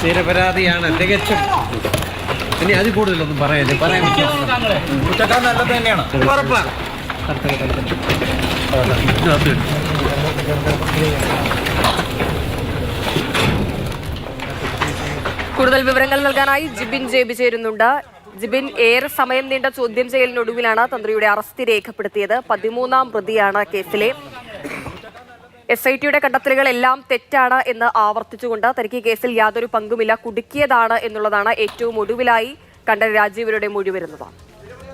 നിരപരാധിയാണ് തികച്ചും. ഇനി അതിൽ കൂടുതലൊന്നും പറയാൻ തന്നെയാണ്. കൂടുതൽ വിവരങ്ങൾ നൽകാനായി ജിബിൻ ജേബി ചേരുന്നുണ്ട്. ജിബിൻ, ഏറെ സമയം നീണ്ട ചോദ്യം ചെയ്യലിനൊടുവിലാണ് തന്ത്രിയുടെ അറസ്റ്റ് രേഖപ്പെടുത്തിയത്. 13ാം പ്രതിയാണ് കേസിലെ. SITയുടെ കണ്ടെത്തലുകളെല്ലാം തെറ്റാണ് എന്ന് ആവർത്തിച്ചുകൊണ്ട് തനിക്ക് കേസിൽ യാതൊരു പങ്കുമില്ല, കുടുക്കിയതാണ് എന്നുള്ളതാണ് ഏറ്റവും ഒടുവിലായി കണ്ഠരര് രാജീവരുടെ മൊഴി വരുന്നത്.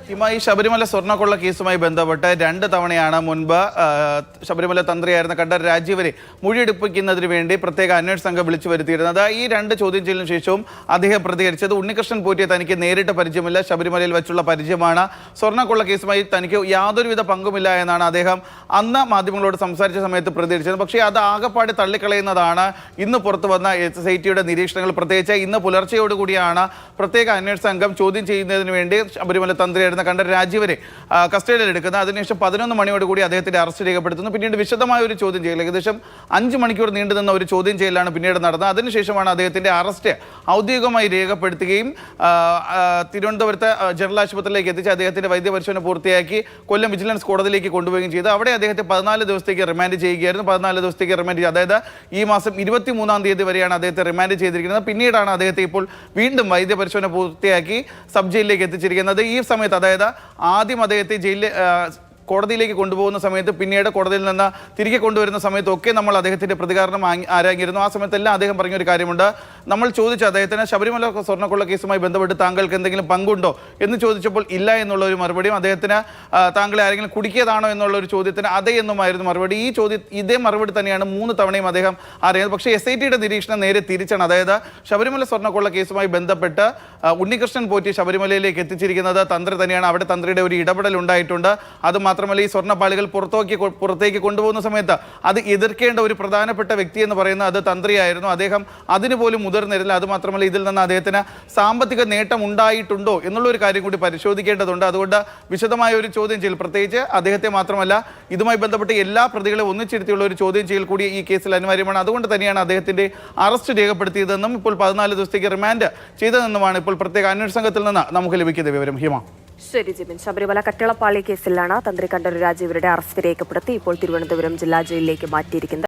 ഈ ശബരിമല സ്വർണ്ണക്കൊള്ള കേസുമായി ബന്ധപ്പെട്ട് 2 തവണയാണ് മുൻപ് ശബരിമല തന്ത്രിയായിരുന്ന കണ്ഠരര് രാജീവരെ മൊഴിയെടുപ്പിക്കുന്നതിന് വേണ്ടി പ്രത്യേക അന്വേഷണ സംഘം വിളിച്ചു വരുത്തിയിരുന്നത്. ഈ 2 ചോദ്യം ചെയ്യലിന് ശേഷവും അദ്ദേഹം പ്രതികരിച്ചത് ഉണ്ണികൃഷ്ണൻ പോറ്റിയെ തനിക്ക് നേരിട്ട് പരിചയമില്ല, ശബരിമലയിൽ വെച്ചുള്ള പരിചയമാണ്, സ്വർണ്ണക്കൊള്ള കേസുമായി തനിക്ക് യാതൊരുവിധ പങ്കുമില്ല എന്നാണ് അദ്ദേഹം അന്ന് മാധ്യമങ്ങളോട് സംസാരിച്ച സമയത്ത് പ്രതികരിച്ചത്. പക്ഷേ അത് ആകെപ്പാടെ തള്ളിക്കളയുന്നതാണ് ഇന്ന് പുറത്തു വന്ന SITയുടെ നിരീക്ഷണങ്ങൾ. പ്രത്യേകിച്ച് ഇന്ന് പുലർച്ചെയോടുകൂടിയാണ് പ്രത്യേക അന്വേഷണ സംഘം ചോദ്യം ചെയ്യുന്നതിന് വേണ്ടി ശബരിമല തന്ത്രിയായിരുന്ന കണ്ഠരര് രാജീവരെ കസ്റ്റഡിയിൽ എടുക്കുന്നത്. അതിനുശേഷം 11 മണിയോടുകൂടി അദ്ദേഹത്തിന്റെ അറസ്റ്റ് രേഖപ്പെടുത്തുന്നു. പിന്നീട് വിശദമായ ഒരു ചോദ്യം ചെയ്യൽ, ഏകദേശം 5 മണിക്കൂർ നീണ്ടുനിന്ന ഒരു ചോദ്യം ചെയ്യലാണ് പിന്നീട് നടന്നത്. അതിനുശേഷമാണ് അദ്ദേഹത്തിന്റെ അറസ്റ്റ് ഔദ്യോഗികമായി രേഖപ്പെടുത്തുകയും തിരുവനന്തപുരത്ത് ജനറൽ ആശുപത്രിയിലേക്ക് എത്തിച്ച് അദ്ദേഹത്തിന്റെ വൈദ്യപരിശോധന പൂർത്തിയാക്കി കൊല്ലം വിജിലൻസ് കോടതിയിലേക്ക് കൊണ്ടുപോവുകയും ചെയ്തു. അവിടെ അദ്ദേഹത്തെ 14 ദിവസത്തേക്ക് റിമാൻഡ് ചെയ്യുകയായിരുന്നു. 14 ദിവസത്തേക്ക് റിമാൻഡ് ചെയ്തു. അതായത് ഈ മാസം 23-ാം തീയതി വരെയാണ് അദ്ദേഹത്തെ റിമാൻഡ് ചെയ്തിരിക്കുന്നത്. പിന്നീടാണ് അദ്ദേഹത്തെ ഇപ്പോൾ വീണ്ടും വൈദ്യപരിശോധന പൂർത്തിയാക്കി സബ് ജയിലിലേക്ക് എത്തിച്ചിരിക്കുന്നത്. ഈ സമയത്ത് അതായത് ആദ്യം അദ്ദേഹത്തെ ജയിലിൽ കോടതിയിലേക്ക് കൊണ്ടുപോകുന്ന സമയത്ത്, പിന്നീട് കോടതിയിൽ നിന്ന് തിരികെ കൊണ്ടുവരുന്ന സമയത്തൊക്കെ നമ്മൾ അദ്ദേഹത്തിന്റെ പ്രതികരണം ആരാഞ്ഞിരുന്നു. ആ സമയത്തെല്ലാം അദ്ദേഹം പറഞ്ഞൊരു കാര്യമുണ്ട്. നമ്മൾ ചോദിച്ച അദ്ദേഹത്തിന് ശബരിമല സ്വർണ്ണക്കൊള്ള കേസുമായി ബന്ധപ്പെട്ട് താങ്കൾക്ക് എന്തെങ്കിലും പങ്കുണ്ടോ എന്ന് ചോദിച്ചപ്പോൾ ഇല്ല എന്നുള്ള ഒരു മറുപടിയും, അദ്ദേഹത്തിന് താങ്കളെ ആരെങ്കിലും കുടുക്കിയതാണോ എന്നുള്ള ഒരു ചോദ്യത്തിന് അതെ എന്നുമായിരുന്നു മറുപടി. ഇതേ മറുപടി തന്നെയാണ് 3 തവണയും അദ്ദേഹം അറിയുന്നത്. പക്ഷേ SITയുടെ നിരീക്ഷണം നേരെ തിരിച്ചാണ്. അതായത് ശബരിമല സ്വർണ്ണക്കൊള്ള കേസുമായി ബന്ധപ്പെട്ട് ഉണ്ണികൃഷ്ണൻ പോറ്റി ശബരിമലയിലേക്ക് എത്തിച്ചിരിക്കുന്നത് തന്ത്രി തന്നെയാണ്. അവിടെ തന്ത്രിയുടെ ഒരു ഇടപെടൽ ഉണ്ടായിട്ടുണ്ട്. അത് മാത്രമല്ല, ഈ സ്വർണ്ണപ്പാളികൾ പുറത്തേക്ക് കൊണ്ടുപോകുന്ന സമയത്ത് അത് എതിർക്കേണ്ട ഒരു പ്രധാനപ്പെട്ട വ്യക്തി എന്ന് പറയുന്നത് അത് തന്ത്രിയായിരുന്നു. അദ്ദേഹം അതിന് പോലും മുതിർന്നിരുന്നില്ല. അതുമാത്രമല്ല, ഇതിൽ നിന്ന് അദ്ദേഹത്തിന് സാമ്പത്തിക നേട്ടം ഉണ്ടായിട്ടുണ്ടോ എന്നുള്ള ഒരു കാര്യം കൂടി പരിശോധിക്കേണ്ടതുണ്ട്. അതുകൊണ്ട് വിശദമായ ഒരു ചോദ്യം ചെയ്യൽ, പ്രത്യേകിച്ച് അദ്ദേഹത്തെ മാത്രമല്ല ഇതുമായി ബന്ധപ്പെട്ട് എല്ലാ പ്രതികളെ ഒന്നിച്ചിരുത്തിയുള്ള ഒരു ചോദ്യം ചെയ്യൽ കൂടി ഈ കേസിൽ അനിവാര്യമാണ്. അതുകൊണ്ട് തന്നെയാണ് അദ്ദേഹത്തിന്റെ അറസ്റ്റ് രേഖപ്പെടുത്തിയതെന്നും ഇപ്പോൾ 14 ദിവസത്തേക്ക് റിമാൻഡ് ചെയ്തതെന്നുമാണ് ഇപ്പോൾ പ്രത്യേക അന്വേഷണ സംഘത്തിൽ നിന്ന് നമുക്ക് ലഭിക്കുന്ന വിവരം. ഹിമ. ശരി ജിബിൻ. ശബരിമല കട്ടിളപ്പാളി കേസിലാണ് തന്ത്രി കണ്ഠരര് രാജീവരുടെ അറസ്റ്റ് രേഖപ്പെടുത്തി ഇപ്പോൾ തിരുവനന്തപുരം ജില്ലാ ജയിലിലേക്ക് മാറ്റിയിരിക്കുന്നത്.